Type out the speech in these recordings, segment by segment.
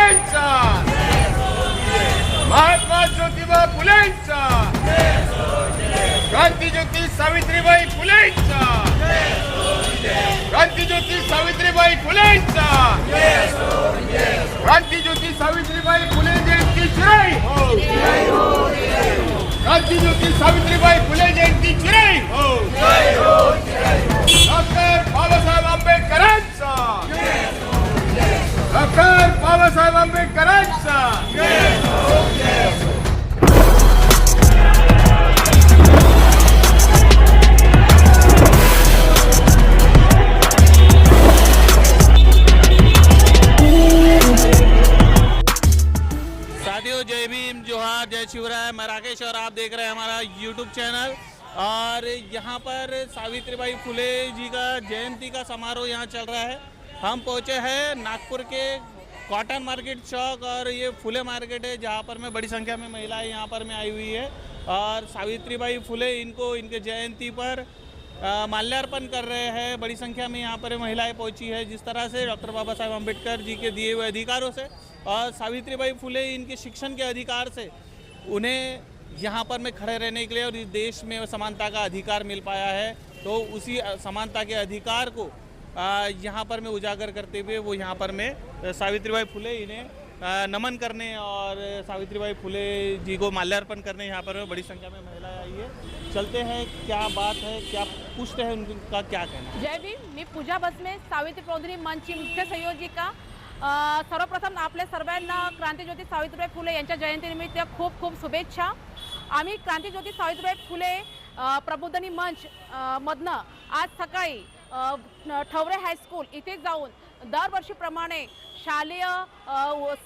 फुलेंचा, महात्मा ज्योतिबा फुलेंचा, क्रांतिज्योती सावित्रीबाई फुलेंचा, क्रांतिज्योती सावित्रीबाई फुलेंचा, क्रांतिज्योती सावित्रीबाई फुले जयंती चिराई हो, क्रांतिज्योती सावित्रीबाई फुले जयंती चिराई हो, डॉक्टर बाबासाहेब आंबेडकरांचा, डॉक्टर बाबासाहेब आंबेडकरांचा. साथियों, जय भीम, जोहार, जय शिवराय। मैं राकेश और आप देख रहे हैं हमारा यूट्यूब चैनल। और यहाँ पर सावित्रीबाई फुले जी का जयंती का समारोह यहाँ चल रहा है। हम पहुँचे हैं नागपुर के कॉटन मार्केट चौक, और ये फुले मार्केट है जहाँ पर मैं बड़ी संख्या में महिलाएं यहाँ पर में आई हुई है और सावित्रीबाई फुले इनको इनके जयंती पर माल्यार्पण कर रहे हैं। बड़ी संख्या में यहाँ पर महिलाएं पहुँची है। जिस तरह से डॉक्टर बाबा साहेब अम्बेडकर जी के दिए हुए अधिकारों से और सावित्रीबाई फुले इनके शिक्षण के अधिकार से उन्हें यहाँ पर में खड़े रहने के लिए और इस देश में समानता का अधिकार मिल पाया है। तो उसी समानता के अधिकार को यहाँ पर में उजागर करते हुए वो यहाँ पर में सावित्रीबाई फुले इन्हें नमन करने और सावित्रीबाई फुले जी को माल्यार्पण करने यहाँ पर बड़ी संख्या में महिलाएं आई है। चलते हैं, क्या बात है, क्या पूछते हैं, उनका क्या कहना है। जय भीम, मी पूजा बसने, सावित्री प्रबोधिनी मंचची मुख्य संयोजिका। सर्वप्रथम आपल्या सर्वांना क्रांतिज्योती सावित्रीबाई फुले यांच्या जयंतीनिमित्त खूप खूप शुभेच्छा। आम्ही क्रांतिज्योती सावित्रीबाई फुले प्रबोधिनी मंच मधनं आज सकाळी ठवरे हायस्कूल इथे जाऊन दरवर्षीप्रमाणे शालेय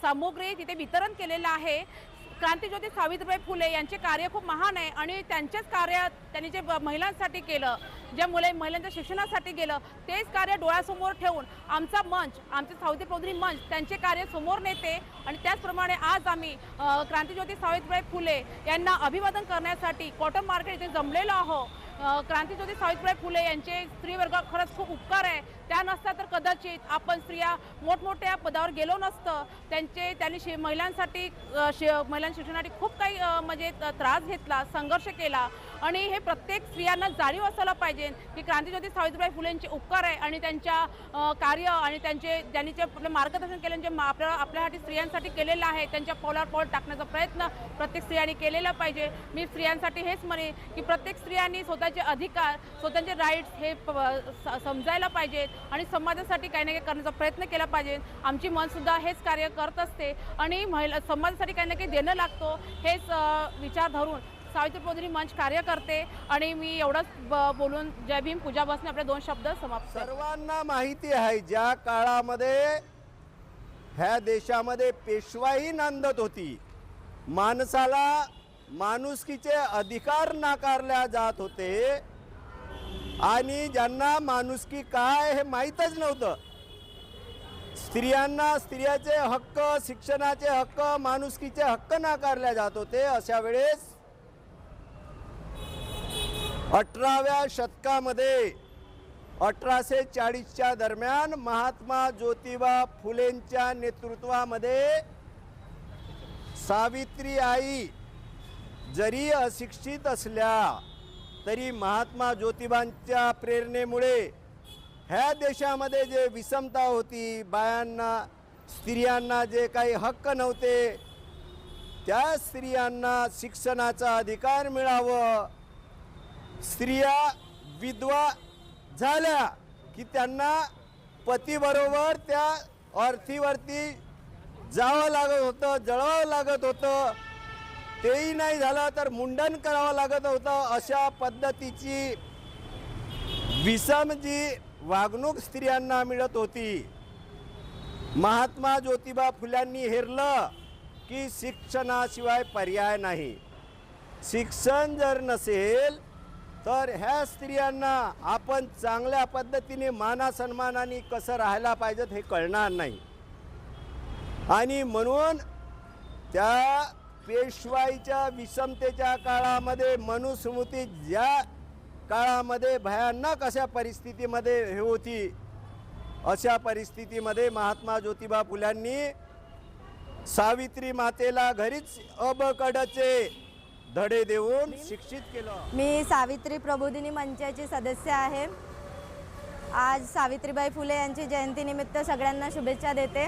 सामुग्री तिथे वितरण केलेलं आहे। क्रांतिज्योती सावित्रीबाई फुले यांचे कार्य खूप महान आहे आणि त्यांचेच कार्य त्यांनी जे महिलांसाठी केलं, ज्या महिलांच्या शिक्षणासाठी गेलं, तेच कार्य डोळ्यासमोर ठेवून आमचा मंच, आमचे सावित्री प्रबोधिनी मंच त्यांचे कार्य समोर नेते। आणि त्याचप्रमाणे आज आम्ही क्रांतिज्योती सावित्रीबाई फुले यांना अभिवादन करण्यासाठी कॉटन मार्केट इथे जमलेलो आहोत। क्रांतिज्योती सावित्रीबाई फुले यांचे स्त्रीवर्ग खरंच खूप उपकार आहे। त्या नसता तर कदाचित आपण स्त्रिया मोठमोठ्या पदावर गेलो नसतं। त्यांनी महिलांसाठी महिलांच्या शिक्षणासाठी खूप काही म्हणजे त्रास घेतला, संघर्ष केला आणि हे प्रत्येक स्त्रियांना जाणीव असायला पाहिजे की क्रांतिज्योती सावित्रीबाई फुलेंचे उपकार आहे आणि त्यांच्या कार्य आणि त्यांनी जे मार्गदर्शन केलं, जे आपल्यासाठी स्त्रियांसाठी केलेलं आहे, त्यांच्या पावलावर पाऊल टाकण्याचा प्रयत्न प्रत्येक स्त्रियांनी केलेला पाहिजे। मी स्त्रियांसाठी हेच म्हणेन की प्रत्येक स्त्रियांनी स्वतःचे अधिकार, स्वतःचे राईट्स हे समजायला पाहिजेत आणि समाजासाठी काही ना काही करण्याचा प्रयत्न केला पाहिजे। आमची मनसुद्धा हेच कार्य करत असते आणि समाजासाठी काही ना काही देणं लागतो हेच विचार धरून सावित्री प्रबोधिनी मंच कार्य करते। आणि मी एवढंच बोलून जय भीम पूजा बसने आपले 2 शब्द समाप्त। सर्वांना माहिती आहे ज्या काळामध्ये ह्या देशामध्ये पेशवाई नांदत होती, माणसाला माणुसकीचे अधिकार नाकारले जात होते आणि ज्यांना माणुसकी काय हे माहीतच नव्हतं, स्त्रियांना स्त्रियाचे हक्क, शिक्षणाचे हक्क, माणुसकीचे हक्क नाकारले जात होते। अशा वेळेस 18व्या शतकामध्ये 1840च्या दरम्यान महात्मा ज्योतिबा फुलेंच्या नेतृत्वामध्ये सावित्री आई जरी अशिक्षित असल्या तरी महात्मा ज्योतिबांच्या प्रेरणेमुळे ह्या देशामध्ये जे विषमता होती, बायांना, स्त्रियांना जे काही हक्क नव्हते, त्या स्त्रियांना शिक्षणाचा अधिकार मिळावं, स्त्रिया विधवा झाल्या की त्यांना पतीबरोबर त्या अर्थीवरती जावं लागत होतं, जळावं लागत होतं, तेही नाही झालं तर मुंडन करावं लागत होतं। अशा पद्धतीची विषम जी वागणूक स्त्रियांना मिळत होती, महात्मा ज्योतिबा फुल्यांनी हेरलं की शिक्षणाशिवाय पर्याय नाही। शिक्षण जर नसेल तर ह्या स्त्रियांना आपण चांगल्या पद्धतीने मानासन्मानाने कसं राहायला पाहिजे हे कळणार नाही। आणि म्हणून त्या पेशवाईच्या विषमतेच्या काळामध्ये, मनुस्मृती ज्या काळामध्ये भयानक अशा परिस्थितीमध्ये हे होती, अशा परिस्थितीमध्ये महात्मा ज्योतिबा फुल्यांनी सावित्री मातेला घरीच अबकडचे धडे देऊन शिक्षित केलं. मी सावित्री प्रबोधिनी मंचाची सदस्य आहे. आज सावित्रीबाई फुले यांची जयंतीनिमित्त सगळ्यांना शुभेच्छा देते.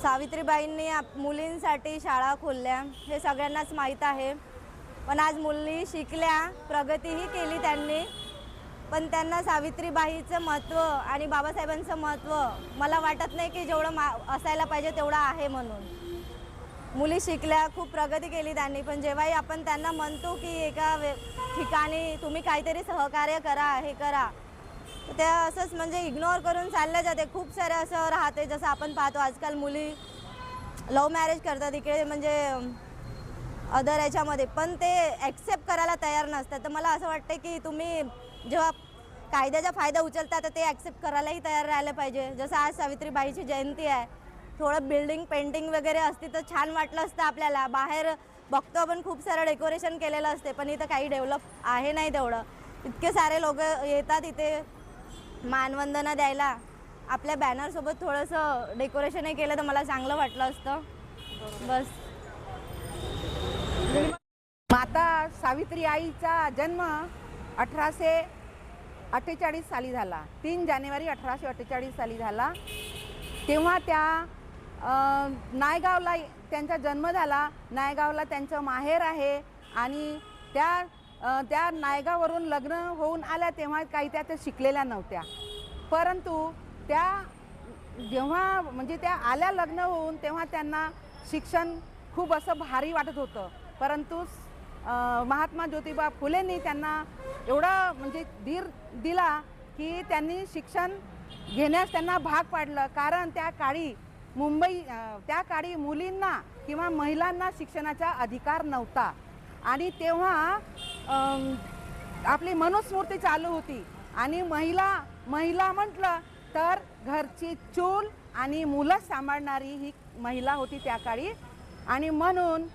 सावित्रीबाईंनी मुलींसाठी शाळा खोलल्या हे सगळ्यांनाच माहीत आहे. पण आज मुली शिकल्या, प्रगतीही केली त्यांनी. पण त्यांना सावित्रीबाईचं महत्त्व आणि बाबासाहेबांचं महत्त्व मला वाटत नाही की जेवढं असायला पाहिजे तेवढं आहे म्हणून. मुली शिकल्या, खूप प्रगती केली त्यांनी. पण जेव्हाही आपण त्यांना म्हणतो की एका ठिकाणी तुम्ही काहीतरी सहकार्य करा, हे करा, तर त्या असंच म्हणजे इग्नोर करून चालल्या जाते. खूप सारे असं राहते, जसं आपण पाहतो आजकाल मुली लव्ह मॅरेज करतात इकडे म्हणजे अदर याच्यामध्ये, पण ते ॲक्सेप्ट करायला तयार नसतात. तर मला असं वाटतं की तुम्ही जेव्हा कायद्याचा फायदा उचलता तर ते ॲक्सेप्ट करायलाही तयार राहिलं पाहिजे. जसं आज सावित्रीबाईची जयंती आहे, थोडं बिल्डिंग पेंटिंग वगैरे असती तर छान वाटलं असतं आपल्याला. बाहेर बघतो आपण खूप सारं डेकोरेशन केलेलं असते, पण इथं काही डेव्हलप आहे नाही तेवढं. इतके सारे लोक येतात इथे मानवंदना द्यायला. आपल्या बॅनरसोबत थोडंसं डेकोरेशनही केलं तर मला चांगलं वाटलं असतं. बस. माता सावित्री आईचा जन्म 1848 साली झाला. 3 जानेवारी 1848 साली झाला. तेव्हा त्या नायगावला त्यांचा जन्म झाला. नायगावला त्यांचं माहेर आहे आणि त्या नायगाववरून लग्न होऊन आल्या तेव्हा काही त्या शिकलेल्या नव्हत्या. परंतु त्या जेव्हा म्हणजे त्या आल्या लग्न होऊन तेव्हा त्यांना शिक्षण खूप असं भारी वाटत होतं. परंतु महात्मा ज्योतिबा फुलेंनी त्यांना एवढा म्हणजे धीर दिला की त्यांनी शिक्षण घेण्यास त्यांना भाग पाडलं. कारण त्या काळी मुलींना किंवा महिलांना शिक्षणाचा अधिकार नव्हता आणि तेव्हा आपली मनुस्मृती चालू होती आणि महिला म्हटलं तर घरची चूल आणि मुलं सांभाळणारी ही महिला होती त्या काळी. आणि म्हणून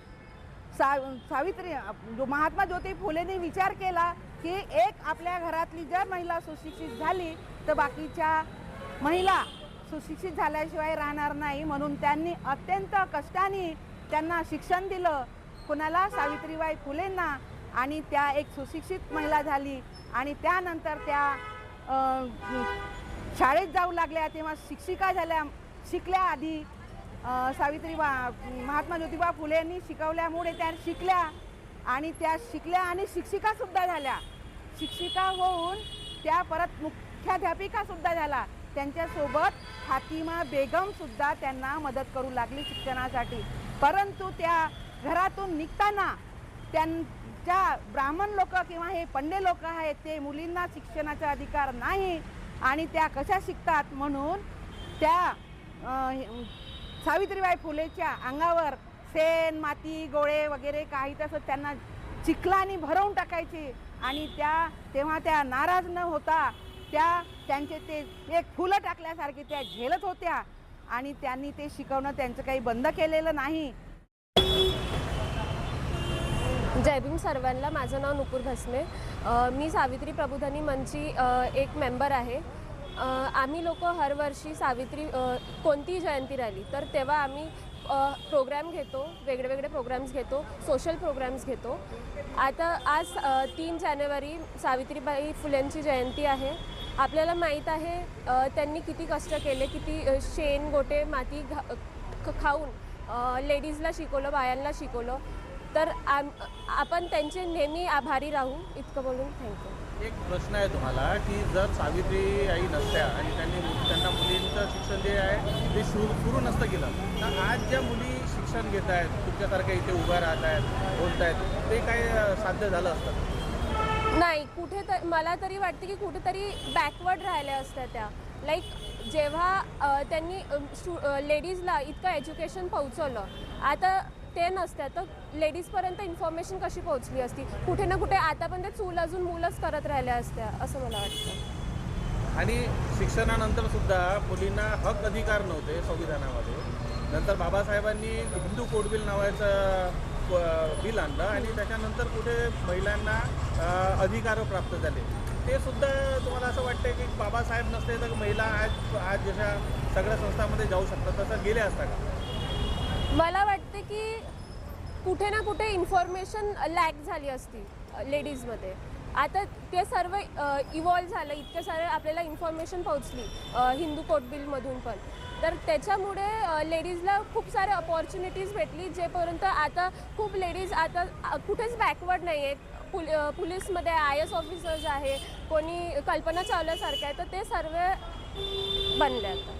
सावित्री महात्मा ज्योतिबा फुलेंनी विचार केला की एक आपल्या घरातली जर महिला सुशिक्षित झाली तर बाकीच्या महिला सुशिक्षित झाल्याशिवाय राहणार नाही. म्हणून त्यांनी अत्यंत कष्टाने त्यांना शिक्षण दिलं. कुणाला? सावित्रीबाई फुलेंना. आणि त्या एक सुशिक्षित महिला झाली आणि त्यानंतर त्या शाळेत जाऊ लागल्या. तेव्हा शिक्षिका झाल्या. शिकल्या आधी महात्मा ज्योतिबा फुलेंनी शिकवल्यामुळे त्या शिकल्या आणि त्या शिकल्या आणि शिक्षिकासुद्धा झाल्या. शिक्षिका होऊन त्या परत मुख्याध्यापिकासुद्धा झाल्या. त्यांच्यासोबत फातिमा बेगमसुद्धा त्यांना मदत करू लागली शिक्षणासाठी. परंतु त्या घरातून निघताना त्यांच्या ब्राह्मण लोक किंवा हे पंडे लोक आहेत ते मुलींना शिक्षणाचा अधिकार नाही आणि त्या कशा शिकतात म्हणून त्या सावित्रीबाई फुलेच्या अंगावर शेण, माती, गोळे वगैरे काही तसं त्यांना चिखलाने भरवून टाकायचे आणि तेव्हा त्या नाराज न होता त्यांचे ते एक फुलं टाकल्यासारखे त्या झेलत होत्या आणि त्यांनी ते शिकवणं त्यांचं काही बंद केलेलं नाही. जय भीम सर्वांना. माझं नाव नुपूर भस्मे. मी सावित्री प्रबोधिनी मंचची एक मेंबर आहे. आम्ही लोक हर वर्षी कोणती जयंती राहिली तर तेव्हा आम्ही प्रोग्राम घेतो, वेगळे प्रोग्राम्स घेतो, सोशल प्रोग्राम्स घेतो. आता आज 3 जानेवारी सावित्रीबाई फुलेंची जयंती आहे. आपल्याला माहीत आहे त्यांनी किती कष्ट केले, किती शेण, गोटे, माती खाऊन लेडीजला शिकवलं, बायांना शिकवलं. तर आपण त्यांचे नेहमी आभारी राहू. इतकं बोलून थँक्यू. एक प्रश्न आहे तुम्हाला की जर सावित्री आई नसत्या आणि त्यांना मुलींचं शिक्षण जे आहे ते सुरू नसतं केलं तर आज ज्या मुली शिक्षण घेत आहेत, तुमच्यासारख्या इथे उभ्या राहत आहेत, बोलत आहेत, ते काय साध्य झालं असतं? नाही, मला तरी वाटते की कुठेतरी बॅकवर्ड राहिल्या असत्या त्या. लाईक जेव्हा त्यांनी लेडीजला इतकं एज्युकेशन पोहोचवलं, आता ते नसत्या तर लेडीजपर्यंत इन्फॉर्मेशन कशी पोहोचली असती? कुठे ना कुठे आता पण ते चूल अजून मुलंच करत राहिल्या असत्या असं मला वाटतं. आणि शिक्षणानंतर सुद्धा मुलींना हक अधिकार नव्हते संविधानामध्ये. नंतर बाबासाहेबांनी हिंदू कोड बिल नावाचं बिल आणलं आणि त्याच्यानंतर कुठे महिलांना अधिकार प्राप्त झाले. ते सुद्धा तुम्हाला असं वाटतं की बाबासाहेब नसते तर महिला आज जशा सगळ्या संस्थांमध्ये जाऊ शकतात तसं गेले असता का? मला वाटते की कुठे ना कुठे इन्फॉर्मेशन लॅक झाली असती लेडीजमध्ये. आता ते सर्व इव्हॉल्व झालं, इतके सारे आपल्याला इन्फॉर्मेशन पोहोचली हिंदू कोड बिलमधून पण, तर त्याच्यामुळे लेडीजला खूप सारे अपॉर्च्युनिटीज भेटली, जेपर्यंत आता खूप लेडीज आता कुठेच बॅकवर्ड नाही आहेत. पोलीसमध्ये IAS ऑफिसर्स आहे, कोणी कल्पना चावल्यासारखं आहे, तर ते सर्व बनले आता.